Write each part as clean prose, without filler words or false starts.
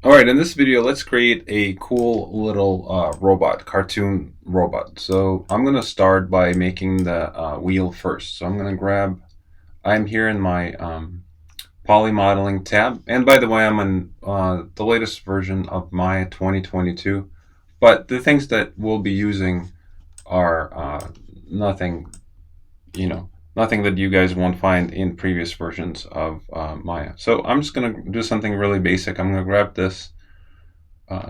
Alright, in this video, let's create a cool little robot, cartoon robot. So I'm going to start by making the wheel first. So I'm going to I'm here in my poly modeling tab. And by the way, I'm on the latest version of Maya 2022. But the things that we'll be using are nothing, nothing that you guys won't find in previous versions of Maya. So I'm just going to do something really basic. I'm going to grab this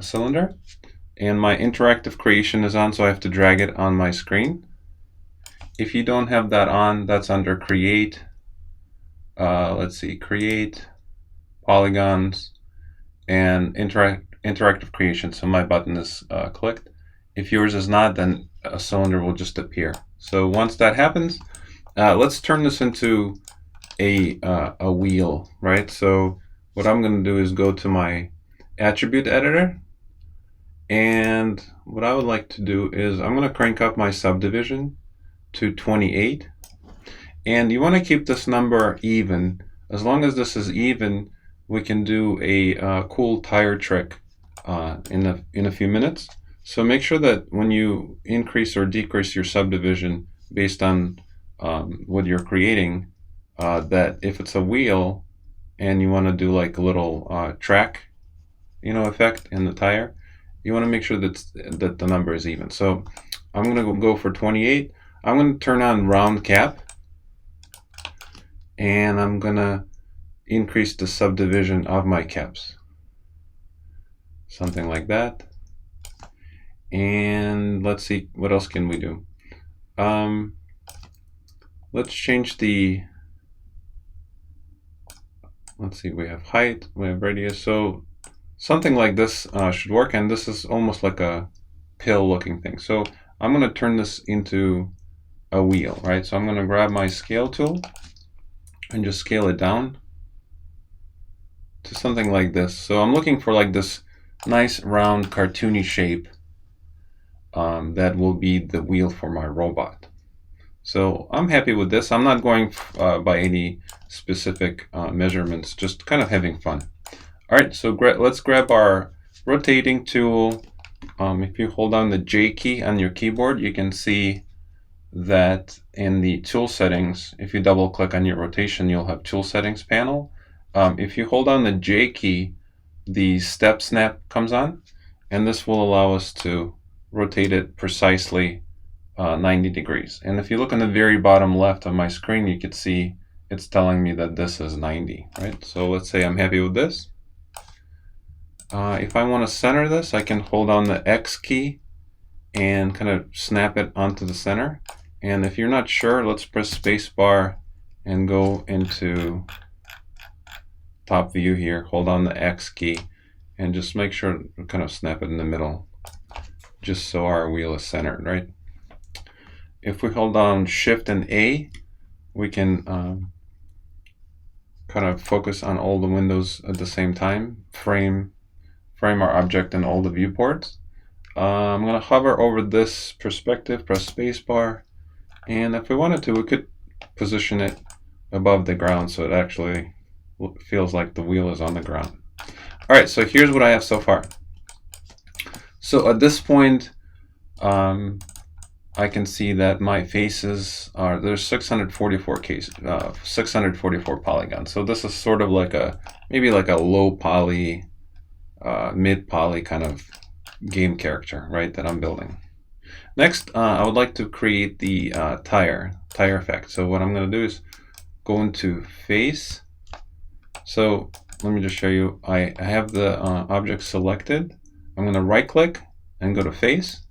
cylinder, and my interactive creation is on, so I have to drag it on my screen. If you don't have that on, that's under create. Let's see, create, polygons, and interactive creation. So my button is clicked. If yours is not, then a cylinder will just appear. So once that happens, let's turn this into a wheel, right? So what I'm going to do is go to my attribute editor, and what I would like to do is I'm going to crank up my subdivision to 28, and you want to keep this number even. As long as this is even, we can do a cool tire trick in a few minutes. So make sure that when you increase or decrease your subdivision based on what you're creating, that if it's a wheel and you want to do like a little track, effect in the tire, you want to make sure that the number is even. So I'm going to go for 28. I'm going to turn on round cap, and I'm going to increase the subdivision of my caps, something like that. And let's see, what else can we do? Let's change let's see, we have height, we have radius. So something like this should work, and this is almost like a pill looking thing. So I'm going to turn this into a wheel, right? So I'm going to grab my scale tool and just scale it down to something like this. So I'm looking for like this nice round cartoony shape that will be the wheel for my robot. So I'm happy with this. I'm not going by any specific measurements, just kind of having fun. All right, so let's grab our rotating tool. If you hold down the J key on your keyboard, you can see that in the tool settings, if you double click on your rotation, you'll have tool settings panel. If you hold down the J key, the step snap comes on, and this will allow us to rotate it precisely 90 degrees. And if you look on the very bottom left of my screen, you can see it's telling me that this is 90, right? So let's say I'm happy with this. If I want to center this, I can hold down the X key and kind of snap it onto the center. And if you're not sure, let's press space bar and go into top view here, hold on the X key, and just make sure to kind of snap it in the middle, just so our wheel is centered, right? If we hold down Shift and A, we can kind of focus on all the windows at the same time, frame our object in all the viewports. I'm going to hover over this perspective, press spacebar, and if we wanted to, we could position it above the ground so it actually feels like the wheel is on the ground. All right, so here's what I have so far. So at this point, I can see that my faces are, there's 644 polygons. So this is sort of like maybe like a low poly, mid poly kind of game character, right, that I'm building. Next, I would like to create the tire effect. So what I'm going to do is go into face. So let me just show you. I have the object selected. I'm going to right click and go to face.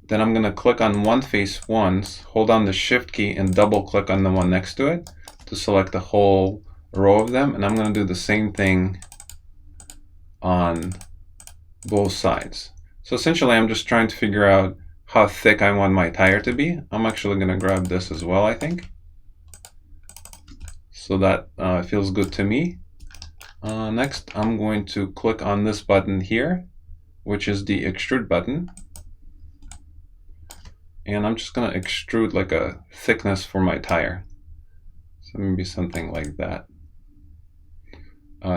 Then I'm going to click on one face once, hold down the Shift key and double click on the one next to it to select the whole row of them. And I'm going to do the same thing on both sides. So essentially, I'm just trying to figure out how thick I want my tire to be. I'm actually going to grab this as well, I think. So that feels good to me. Next, I'm going to click on this button here, which is the extrude button. And I'm just going to extrude like a thickness for my tire. So maybe something like that.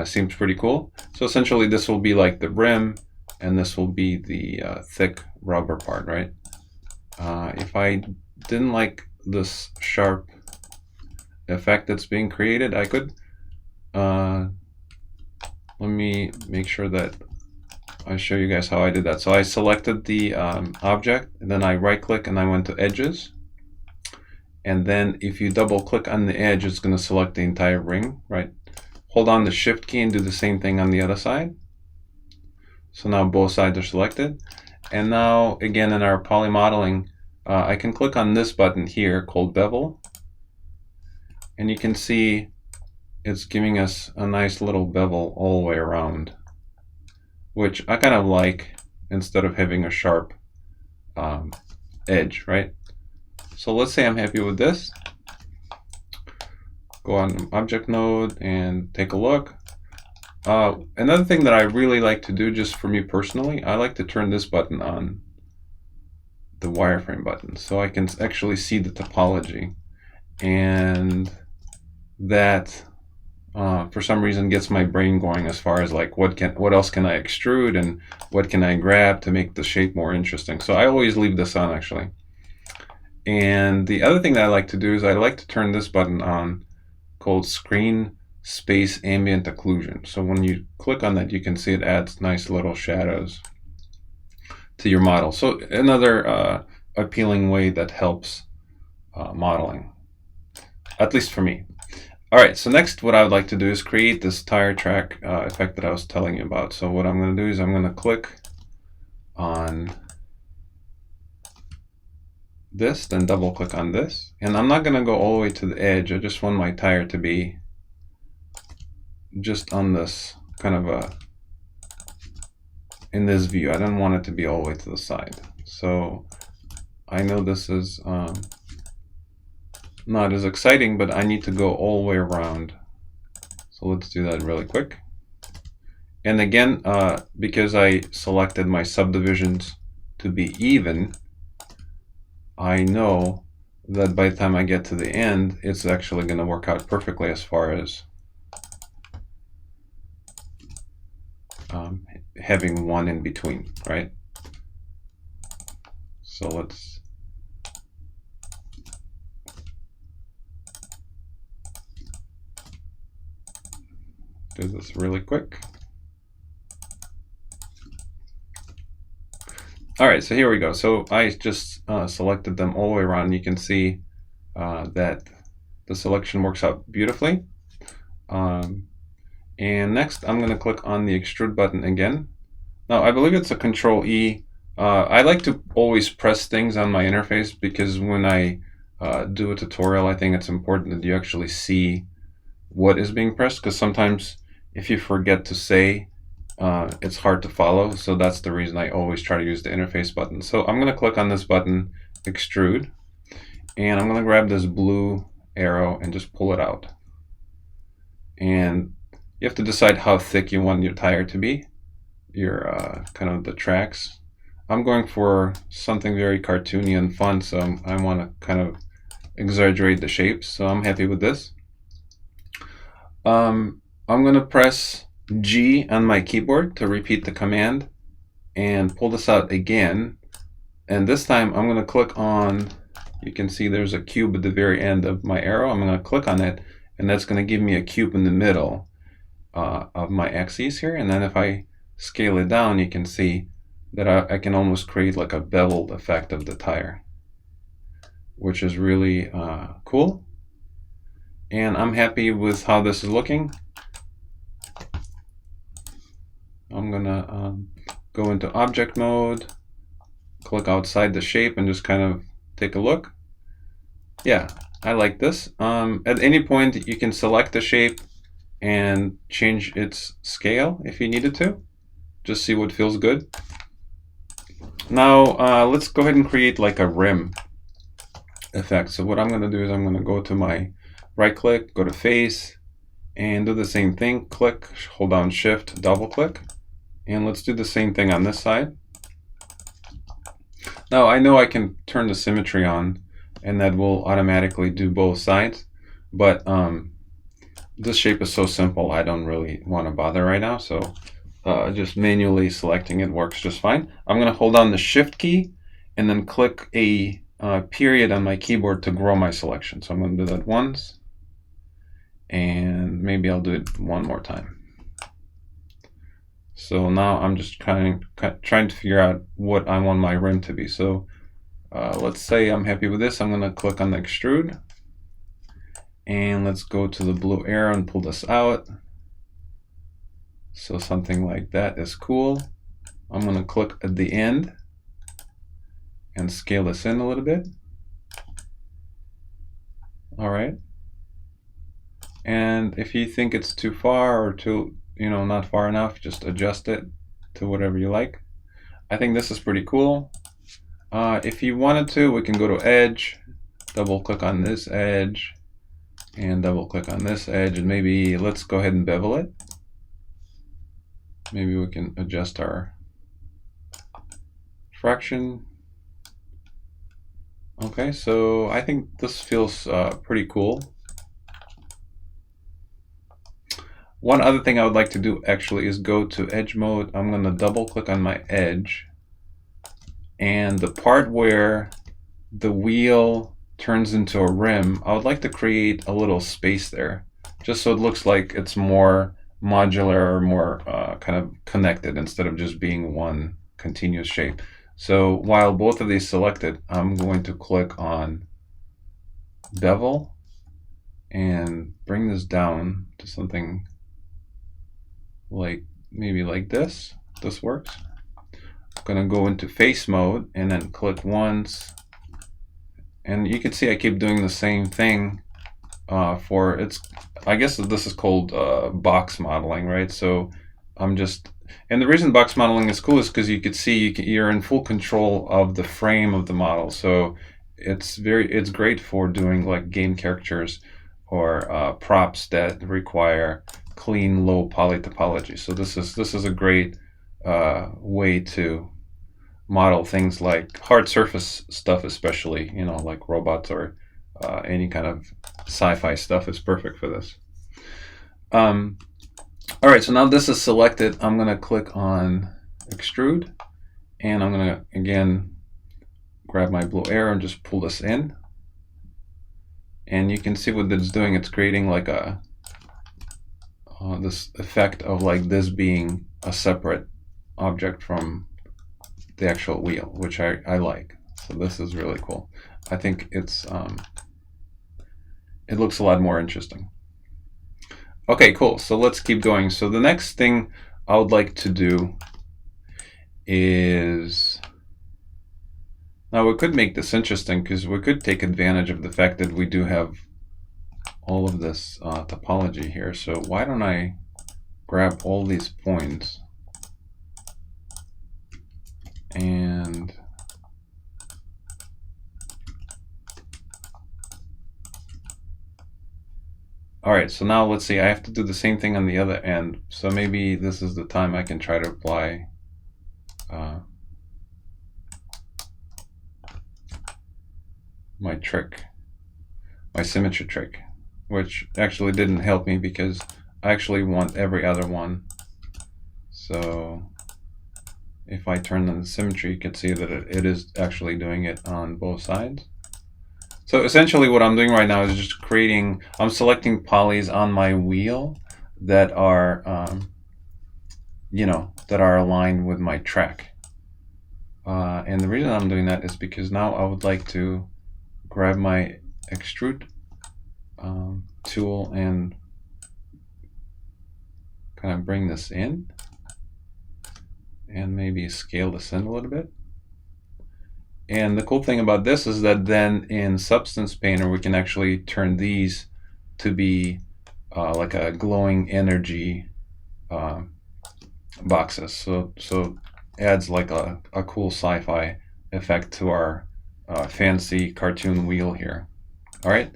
Seems pretty cool. So essentially this will be like the rim, and this will be the thick rubber part, right? If I didn't like this sharp effect that's being created, I could, let me make sure that I show you guys how I did that. So I selected the object, and then I right click and I went to edges. And then if you double click on the edge, it's going to select the entire ring, right? Hold on the shift key and do the same thing on the other side. So now both sides are selected. And now again in our poly modeling, I can click on this button here called bevel. And you can see it's giving us a nice little bevel all the way around, which I kind of like instead of having a sharp edge, right? So let's say I'm happy with this. Go on object node and take a look. Another thing that I really like to do, just for me personally, I like to turn this button on, the wireframe button, so I can actually see the topology, and that for some reason gets my brain going as far as like what else can I extrude and what can I grab to make the shape more interesting. So I always leave this on actually. And the other thing that I like to do is I like to turn this button on called screen space ambient occlusion. So when you click on that, you can see it adds nice little shadows to your model. So another appealing way that helps modeling, at least for me. All right, so next what I would like to do is create this tire track effect that I was telling you about. So what I'm going to do is I'm going to click on this, then double click on this, and I'm not going to go all the way to the edge. I just want my tire to be just on this kind of in this view. I don't want it to be all the way to the side. So I know this is not as exciting, but I need to go all the way around. So let's do that really quick. And again, because I selected my subdivisions to be even, I know that by the time I get to the end, it's actually going to work out perfectly as far as having one in between, right? So let's do this really quick. All right, so here we go. So I just selected them all the way around. You can see that the selection works out beautifully. And next, I'm going to click on the extrude button again. Now, I believe it's a Control E. I like to always press things on my interface because when I do a tutorial, I think it's important that you actually see what is being pressed, because sometimes if you forget to say, it's hard to follow. So that's the reason I always try to use the interface button. So I'm going to click on this button, extrude, and I'm going to grab this blue arrow and just pull it out. And you have to decide how thick you want your tire to be, your kind of the tracks. I'm going for something very cartoony and fun, so I want to kind of exaggerate the shapes. So I'm happy with this. I'm going to press G on my keyboard to repeat the command and pull this out again. And this time I'm going to click on, you can see there's a cube at the very end of my arrow. I'm going to click on it, and that's going to give me a cube in the middle of my axes here. And then if I scale it down, you can see that I can almost create like a beveled effect of the tire, which is really cool. And I'm happy with how this is looking. I'm gonna go into object mode, click outside the shape, and just kind of take a look. Yeah, I like this. At any point, you can select the shape and change its scale if you needed to. Just see what feels good. Now, let's go ahead and create like a rim effect. So what I'm going to do is I'm going to go to my right click, go to face, and do the same thing. Click, hold down shift, double click. And let's do the same thing on this side. Now I know I can turn the symmetry on, and that will automatically do both sides. But this shape is so simple, I don't really want to bother right now. So just manually selecting it works just fine. I'm going to hold down the Shift key and then click a period on my keyboard to grow my selection. So I'm going to do that once, and maybe I'll do it one more time. So now I'm just trying to figure out what I want my rim to be. So let's say I'm happy with this. I'm going to click on the extrude, and let's go to the blue arrow and pull this out. So something like that is cool. I'm going to click at the end and scale this in a little bit. All right. And if you think it's too far or too, not far enough, just adjust it to whatever you like. I think this is pretty cool. If you wanted to, we can go to Edge, double click on this edge, and double click on this edge, and maybe let's go ahead and bevel it. Maybe we can adjust our fraction. Okay, so I think this feels pretty cool. One other thing I would like to do actually is go to edge mode. I'm going to double click on my edge, and the part where the wheel turns into a rim, I would like to create a little space there, just so it looks like it's more modular or more kind of connected instead of just being one continuous shape. So while both of these selected, I'm going to click on bevel and bring this down to something like maybe like this. This works. I'm gonna go into face mode and then click once, and you can see I keep doing the same thing for it's. I guess this is called box modeling, right? So I'm just, and the reason box modeling is cool is because you could see you're in full control of the frame of the model. So it's great for doing like game characters or props that require clean, low poly topology. So this is a great way to model things like hard surface stuff, especially like robots or any kind of sci-fi stuff is perfect for this. All right, so now this is selected. I'm going to click on extrude, and I'm going to again grab my blue arrow and just pull this in. And you can see what it's doing. It's creating like a this effect of like this being a separate object from the actual wheel, which I like. So this is really cool. I think it looks a lot more interesting. Okay, cool. So let's keep going. So the next thing I would like to do is, now we could make this interesting because we could take advantage of the fact that we do have all of this topology here. So why don't I grab all these points and all right, so now let's see, I have to do the same thing on the other end. So maybe this is the time I can try to apply my trick, my symmetry trick, which actually didn't help me because I actually want every other one. So if I turn on the symmetry, you can see that it is actually doing it on both sides. So essentially what I'm doing right now is just creating, I'm selecting polys on my wheel that are, that are aligned with my track. And the reason I'm doing that is because now I would like to grab my extrude tool and kind of bring this in and maybe scale this in a little bit. And the cool thing about this is that then in Substance Painter we can actually turn these to be like a glowing energy boxes. So adds like a cool sci-fi effect to our fancy cartoon wheel here. All right,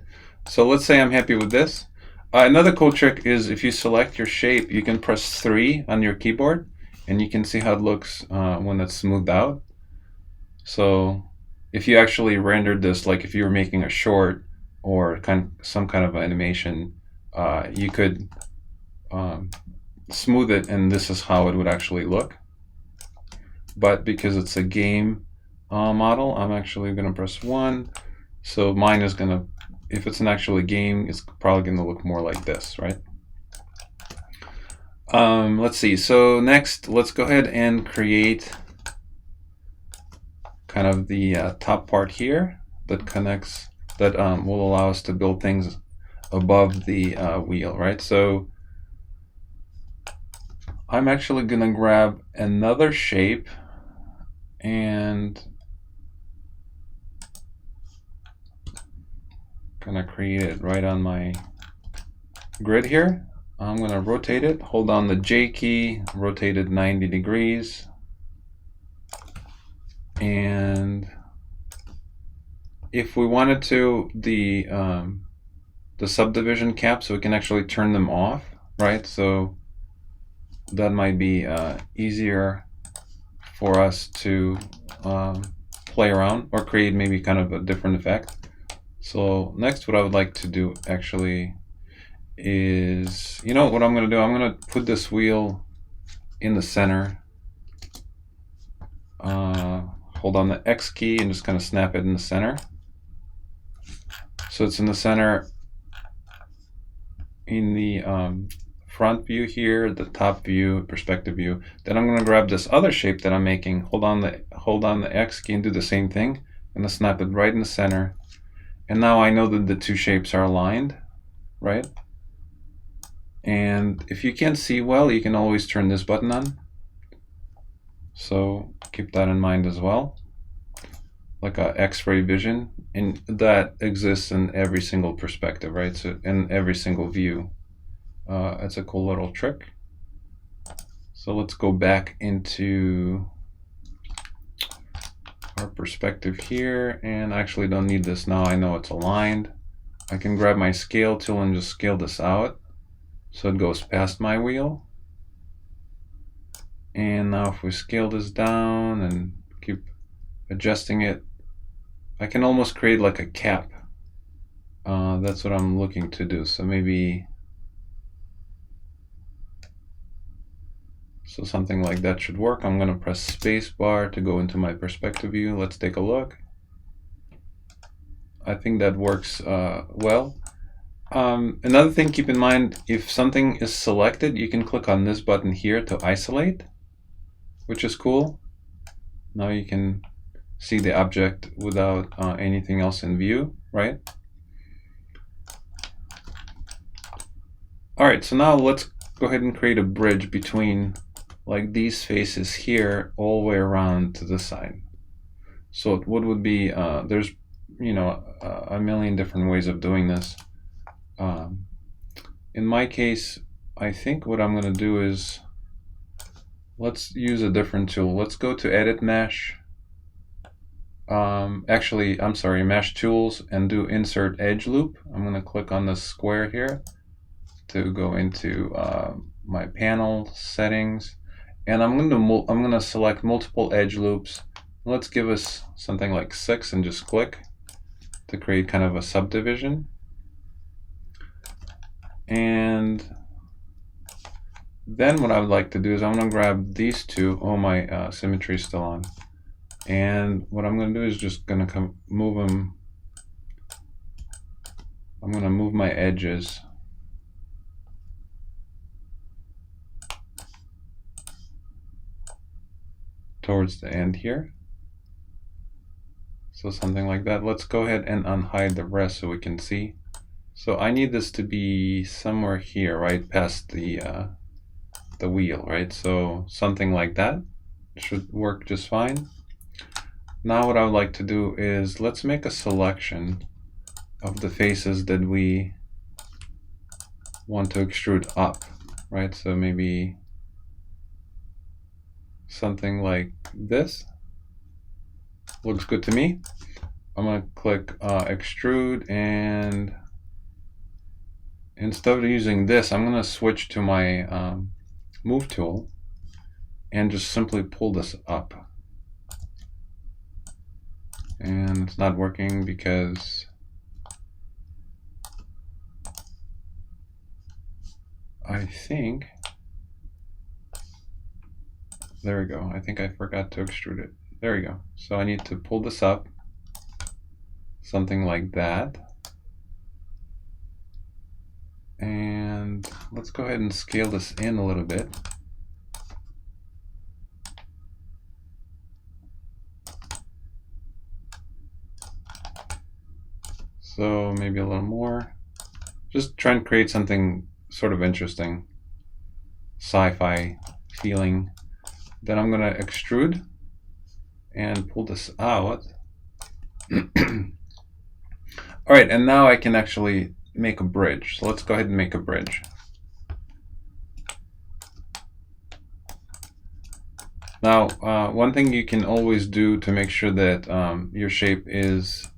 so let's say I'm happy with this. Another cool trick is if you select your shape, you can press 3 on your keyboard and you can see how it looks when it's smoothed out. So if you actually rendered this, like if you were making a short or some kind of animation, you could smooth it, and this is how it would actually look. But because it's a game model, I'm actually going to press 1. So mine is going to, if it's an actual game, it's probably going to look more like this, right? Let's see. So next, let's go ahead and create kind of the top part here that connects, that will allow us to build things above the wheel, right? So I'm actually going to grab another shape and gonna create it right on my grid here. I'm gonna rotate it, hold down the J key, rotate it 90 degrees, and if we wanted to, the subdivision caps, so we can actually turn them off, right? So that might be easier for us to play around or create maybe kind of a different effect. So next, what I would like to do actually is, you know what I'm going to do? I'm going to put this wheel in the center. Hold on the X key and just kind of snap it in the center. So it's in the center in the front view here, the top view, perspective view. Then I'm going to grab this other shape that I'm making. Hold on the X key and do the same thing. I'm going to snap it right in the center. And now I know that the two shapes are aligned, right? And if you can't see well, you can always turn this button on. So keep that in mind as well. Like a X-ray vision, and that exists in every single perspective, right? So in every single view. It's a cool little trick. So let's go back into our perspective here, and I actually don't need this now. I know it's aligned. I can grab my scale tool and just scale this out so it goes past my wheel. And now if we scale this down and keep adjusting it, I can almost create like a cap. That's what I'm looking to do. So maybe, so something like that should work. I'm going to press space bar to go into my perspective view. Let's take a look. I think that works well. Another thing, keep in mind, if something is selected, you can click on this button here to isolate, which is cool. Now you can see the object without anything else in view, right? All right, so now let's go ahead and create a bridge between like these faces here all the way around to this side. So what would be, there's, you know, a million different ways of doing this. In my case, I think what I'm going to do is, let's use a different tool. Let's go to Edit Mesh. Actually, I'm sorry, Mesh Tools, and do Insert Edge Loop. I'm going to click on the square here to go into my panel settings, and I'm going to select multiple edge loops. Let's give us something like 6 and just click to create kind of a subdivision. And then what I would like to do is I'm going to grab these two. Oh, my symmetry is still on. And what I'm going to do is just going to move them. I'm going to move my edges towards the end here. So something like that. Let's go ahead and unhide the rest so we can see. So I need this to be somewhere here, right past the wheel, right? So something like that should work just fine. Now what I would like to do is, let's make a selection of the faces that we want to extrude up, right? So maybe something like this looks good to me. I'm going to click extrude, and instead of using this, I'm going to switch to my move tool and just simply pull this up. And it's not working because I think, there we go. I think I forgot to extrude it. There we go. So I need to pull this up, something like that. And let's go ahead and scale this in a little bit. So maybe a little more. Just try and create something sort of interesting, sci-fi feeling. Then I'm gonna extrude and pull this out. All right, and now I can actually make a bridge. So let's go ahead and make a bridge. Now, one thing you can always do to make sure that your shape is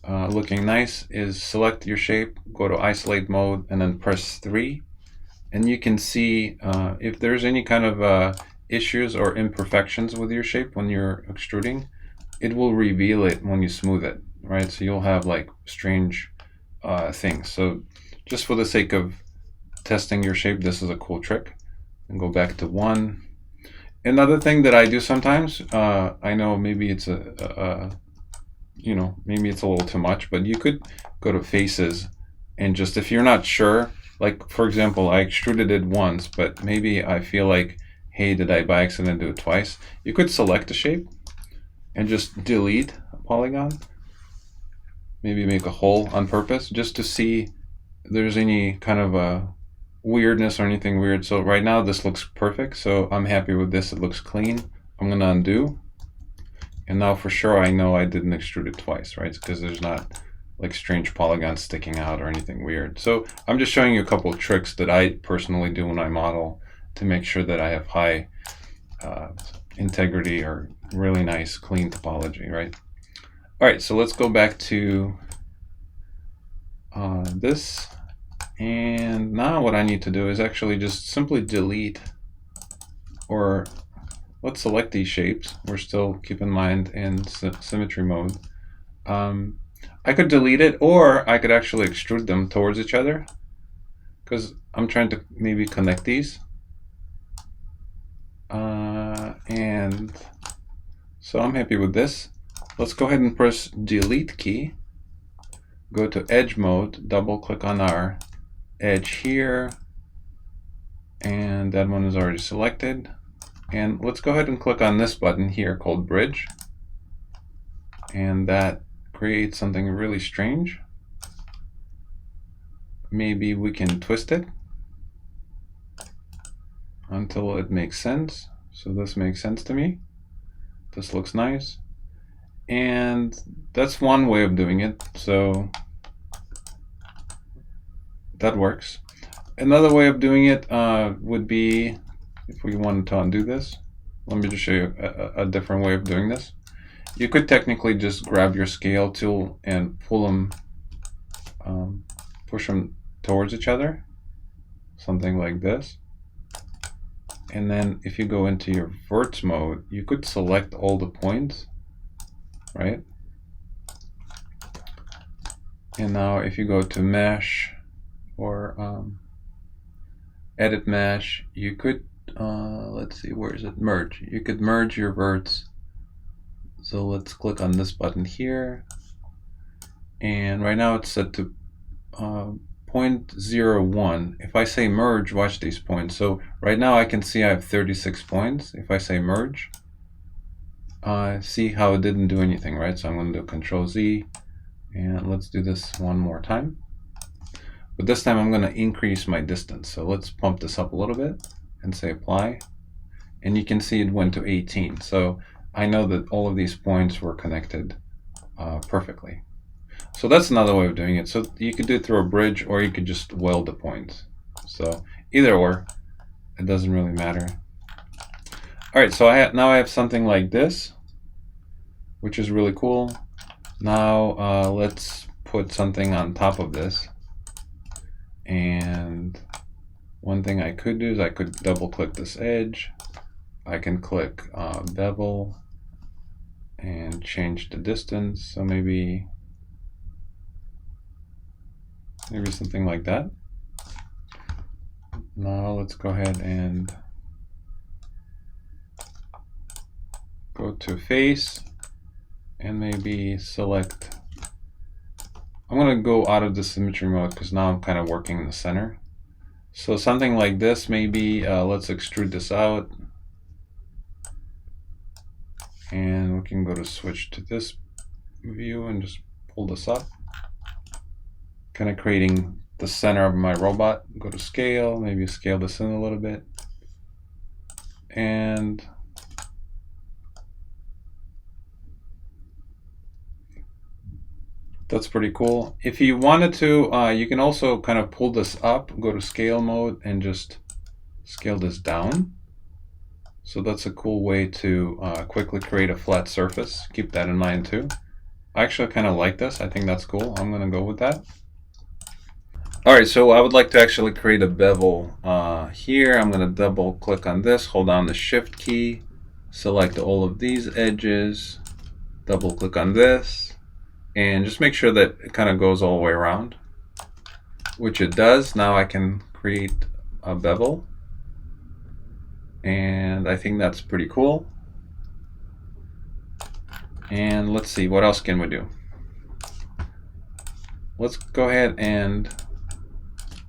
looking nice is select your shape, go to isolate mode, and then press 3. And you can see if there's any kind of issues or imperfections with your shape when you're extruding, it will reveal it when you smooth it, right? So you'll have like strange things. So just for the sake of testing your shape, this is a cool trick. And go back to 1. Another thing that I do sometimes, I know maybe it's maybe it's a little too much, but you could go to faces and just, if you're not sure, like for example, I extruded it once, but maybe I feel like, hey, did I by accident do it twice? You could select a shape and just delete a polygon, maybe make a hole on purpose just to see if there's any kind of a weirdness or anything weird. So right now this looks perfect, so I'm happy with this. It looks clean. I'm gonna undo, and now for sure I know I didn't extrude it twice, right? Because there's not like strange polygons sticking out or anything weird. So I'm just showing you a couple of tricks that I personally do when I model to make sure that I have high integrity or really nice clean topology, right? All right, so let's go back to this. And now what I need to do is actually just simply delete, or let's select these shapes. We're still, keep in mind, in symmetry mode. I could delete it, or I could actually extrude them towards each other, because I'm trying to maybe connect these. And so I'm happy with this. Let's go ahead and press delete key, go to edge mode, double click on our edge here, and that one is already selected. And let's go ahead and click on this button here called bridge, and that creates something really strange. Maybe we can twist it until it makes sense. So this makes sense to me. This looks nice, and that's one way of doing it. So that works. Another way of doing it would be, if we wanted to undo this, let me just show you a different way of doing this. You could technically just grab your scale tool and pull them, push them towards each other, something like this. And then if you go into your verts mode, you could select all the points, right? And now if you go to mesh or edit mesh, you could, let's see, where is it? Merge. You could merge your verts. So let's click on this button here. And right now it's set to 0.01. If I say merge, watch these points. So right now I can see I have 36 points. If I say merge, see how it didn't do anything, right? So I'm going to do Control Z, and let's do this one more time. But this time I'm going to increase my distance. So let's pump this up a little bit and say apply. And you can see it went to 18. So I know that all of these points were connected perfectly. So that's another way of doing it. So you could do it through a bridge, or you could just weld the points. So either or, it doesn't really matter. All right, so now I have something like this, which is really cool. Now let's put something on top of this. And one thing I could do is I could double click this edge. I can click bevel and change the distance. So maybe something like that. Now let's go ahead and go to face and maybe select. I'm going to go out of the symmetry mode because now I'm kind of working in the center. So something like this, maybe let's extrude this out. And we can go to switch to this view and just pull this up. Kind of creating the center of my robot. Go to scale, maybe scale this in a little bit. And that's pretty cool. If you wanted to, you can also kind of pull this up, go to scale mode and just scale this down. So that's a cool way to quickly create a flat surface. Keep that in mind too. I actually kind of like this. I think that's cool. I'm gonna go with that. All right, so I would like to actually create a bevel here. I'm gonna double click on this, hold down the shift key, select all of these edges, double click on this, and just make sure that it kind of goes all the way around, which it does. Now I can create a bevel. And I think that's pretty cool. And let's see, what else can we do? Let's go ahead and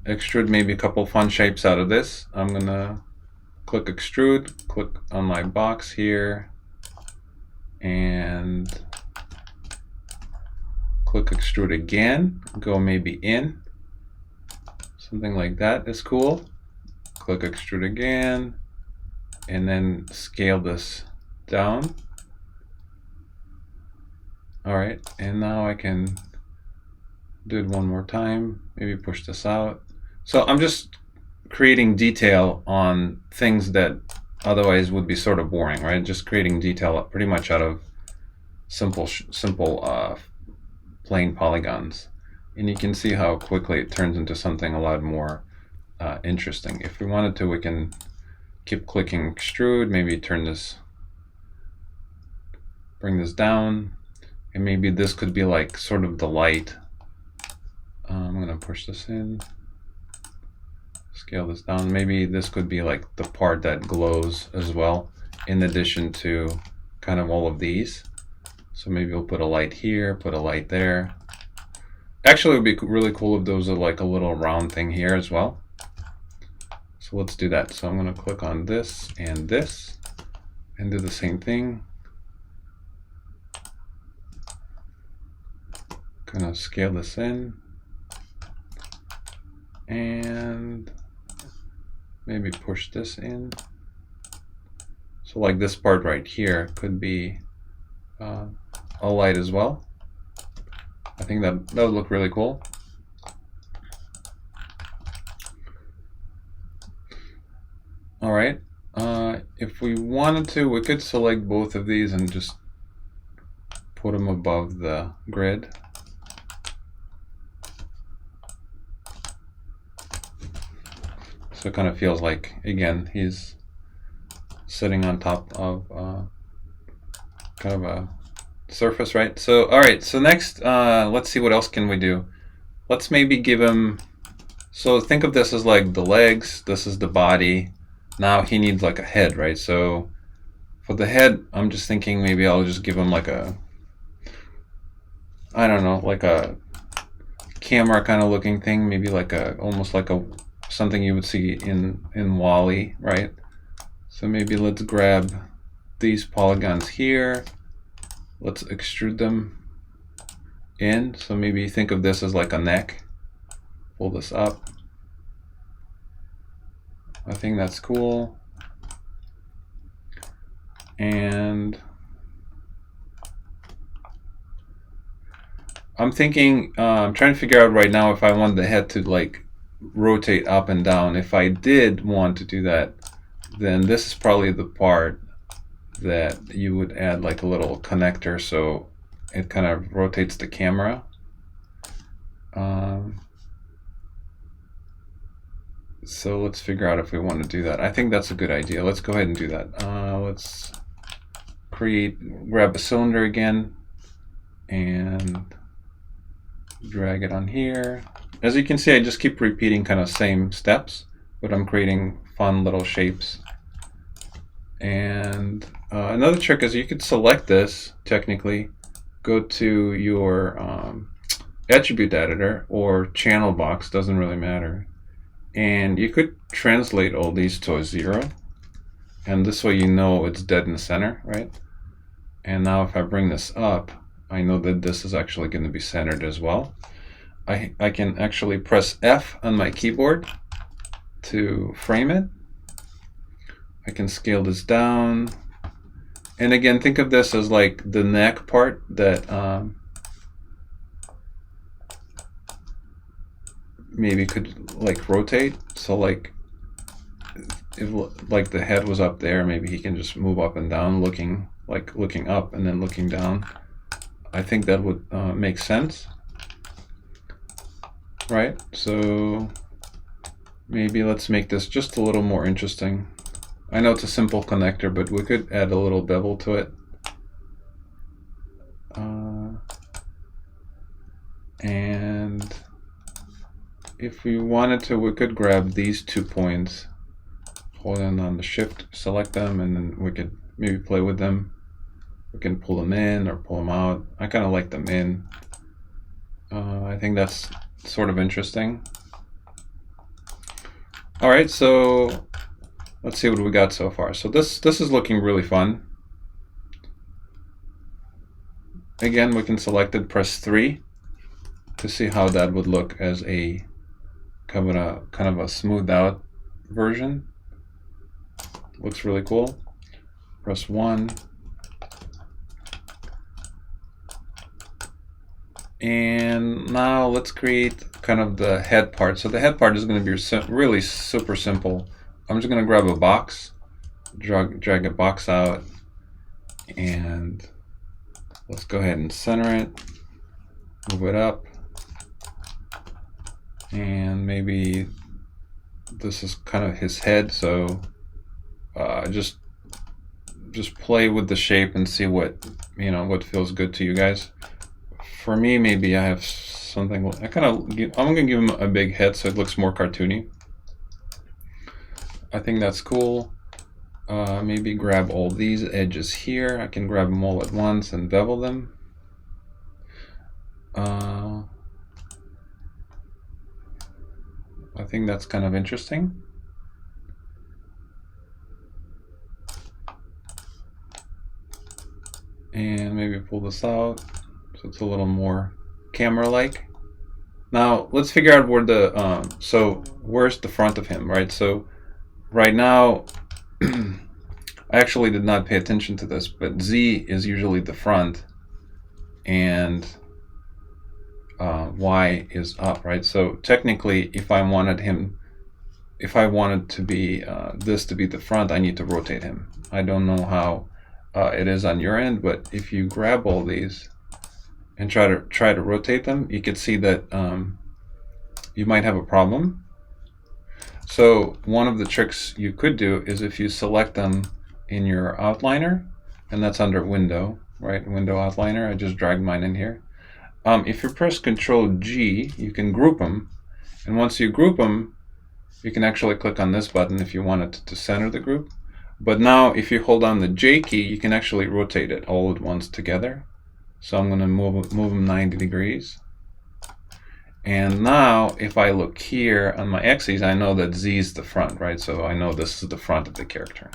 extrude maybe a couple fun shapes out of this. I'm gonna click extrude, click on my box here, and click extrude again, go maybe in. Something like that is cool. Click extrude again, and then scale this down. All right, and now I can do it one more time, maybe push this out. So I'm just creating detail on things that otherwise would be sort of boring, right? Just creating detail pretty much out of simple plain polygons. And you can see how quickly it turns into something a lot more interesting. If we wanted to, we can keep clicking extrude, maybe turn this, bring this down, and maybe this could be like sort of the light. I'm gonna push this in, scale this down. Maybe this could be like the part that glows as well, in addition to kind of all of these. So maybe we'll put a light here, put a light there. Actually, it would be really cool if those are like a little round thing here as well. So let's do that. So I'm going to click on this and do the same thing. Kind of scale this in and maybe push this in. So like this part right here could be a light as well. I think that would look really cool. All right, if we wanted to, we could select both of these and just put them above the grid. So it kind of feels like, again, he's sitting on top of kind of a surface, right? So, all right, so next, let's see what else can we do. Let's maybe give him, so think of this as like the legs, this is the body. Now he needs like a head, right? So for the head, I'm just thinking maybe I'll just give him like a, I don't know, like a camera kind of looking thing, maybe like a, almost like a, something you would see in Wall-E, right? So maybe let's grab these polygons here. Let's extrude them in. So maybe think of this as like a neck. Pull this up. I think that's cool. And I'm thinking, I'm trying to figure out right now if I want the head to like rotate up and down. If I did want to do that, then this is probably the part that you would add like a little connector so it kind of rotates the camera. So let's figure out if we want to do that. I think that's a good idea. Let's go ahead and do that. Let's grab a cylinder again and drag it on here. As you can see, I just keep repeating kind of same steps, but I'm creating fun little shapes. And another trick is you could select this technically, go to your attribute editor or channel box, doesn't really matter, and you could translate all these to a 0, and this way you know it's dead in the center, right? And now if I bring this up, I know that this is actually going to be centered as well. I can actually press F on my keyboard to frame it. I can scale this down, and again, think of this as like the neck part that maybe could like rotate. So like if like the head was up there, maybe he can just move up and down, looking up and then looking down. I think that would make sense, right? So maybe let's make this just a little more interesting. I know it's a simple connector, but we could add a little bevel to it. And if we wanted to, we could grab these 2 points, hold on the shift, select them, and then we could maybe play with them. We can pull them in or pull them out. I kind of like them in. I think that's sort of interesting. All right, so let's see what we got so far. So this is looking really fun. Again, we can select it, press 3 to see how that would look as a kind of a smoothed out version. Looks really cool. Press 1. And now let's create kind of the head part. So the head part is going to be really super simple. I'm just going to grab a box, drag a box out, and let's go ahead and center it, move it up, and maybe this is kind of his head. So just play with the shape and see what feels good to you guys. For me, maybe I have something. I'm gonna give him a big head so it looks more cartoony. I think that's cool. Maybe grab all these edges here. I can grab them all at once and bevel them. I think that's kind of interesting. And maybe pull this out so it's a little more camera-like. Now let's figure out where the so where's the front of him, right? So right now I actually did not pay attention to this, but Z is usually the front and Y is up, right? So technically, if I wanted to be this to be the front, I need to rotate him. I don't know how it is on your end, but if you grab all these and try to rotate them, you could see that you might have a problem. So one of the tricks you could do is if you select them in your outliner, and that's under Window, right? Window Outliner. I just dragged mine in here. If you press Control G, you can group them, and once you group them, you can actually click on this button if you want it to center the group. But now if you hold down the J key, you can actually rotate it all at once together. So I'm going to move them 90 degrees. And now if I look here on my axes, I know that Z is the front, right? So I know this is the front of the character.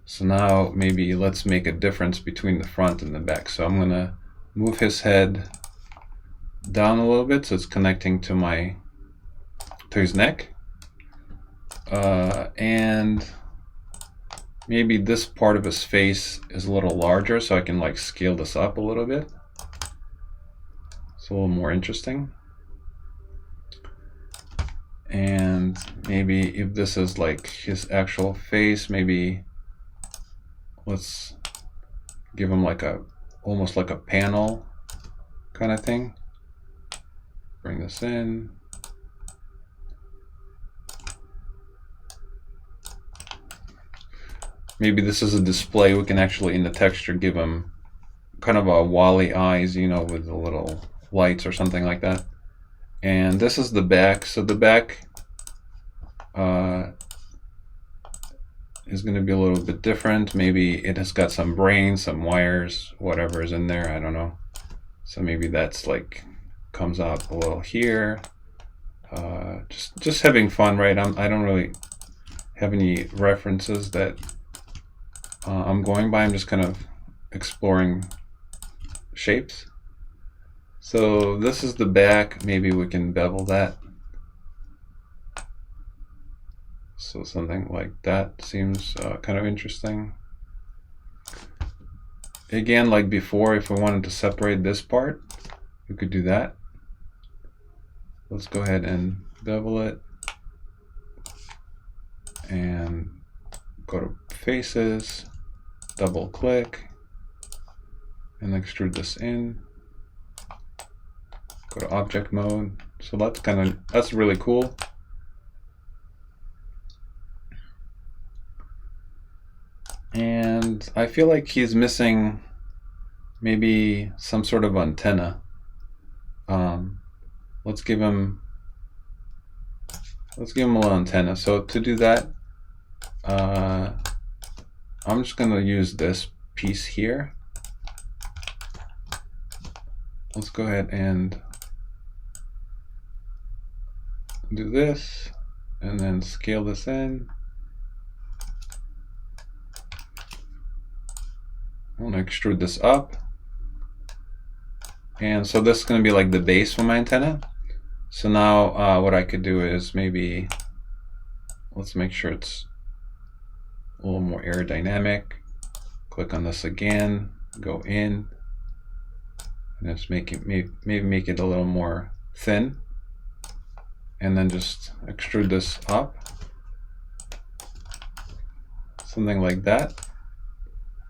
So now maybe let's make a difference between the front and the back. So I'm going to move his head down a little bit so it's connecting to his neck. And maybe this part of his face is a little larger, so I can like scale this up a little bit. It's a little more interesting. And maybe if this is like his actual face, maybe let's give him like almost like a panel kind of thing. Bring this in. Maybe this is a display. We can actually in the texture give him kind of a Wally eyes, with the little lights or something like that. And this is the back. So the back, is going to be a little bit different. Maybe it has got some brains, some wires, whatever is in there, I don't know. So maybe that's like comes out a little here. Just having fun, right? I don't really have any references that I'm going by. I'm just kind of exploring shapes. So this is the back. Maybe we can bevel that. So something like that seems kind of interesting. Again, like before, if we wanted to separate this part, we could do that. Let's go ahead and bevel it and go to faces, double click and extrude this in. Go to object mode. So that's really cool. And I feel like he's missing maybe some sort of antenna. Let's give him a little antenna. So to do that, I'm just gonna use this piece here. Let's go ahead and do this and then scale this in. I'm gonna extrude this up. And so this is gonna be like the base for my antenna. So now what I could do is maybe, let's make sure it's a little more aerodynamic. Click on this again, go in, and just make it, maybe make it a little more thin. And then just extrude this up. Something like that,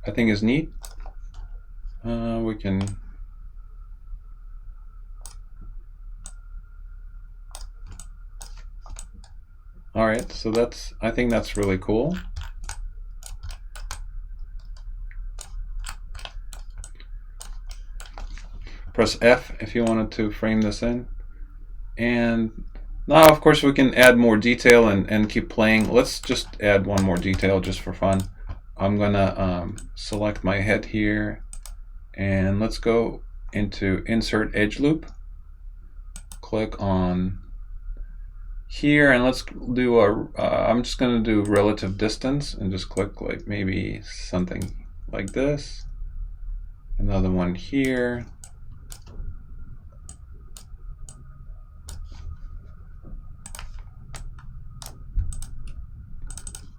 I think is neat. We can all right, so I think that's really cool. Press F if you wanted to frame this in. And now, of course, we can add more detail and keep playing. Let's just add one more detail just for fun. I'm gonna select my head here, and let's go into Insert Edge Loop. Click on here, and let's do I'm just gonna do relative distance, and just click like maybe something like this. Another one here.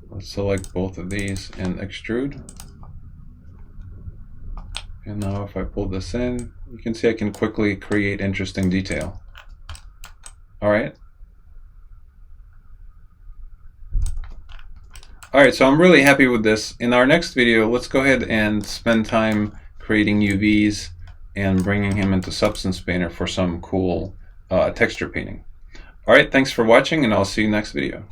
Let's select both of these and extrude. And now if I pull this in, you can see I can quickly create interesting detail. All right. All right, so I'm really happy with this. In our next video, let's go ahead and spend time creating UVs and bringing him into Substance Painter for some cool texture painting. All right, thanks for watching, and I'll see you next video.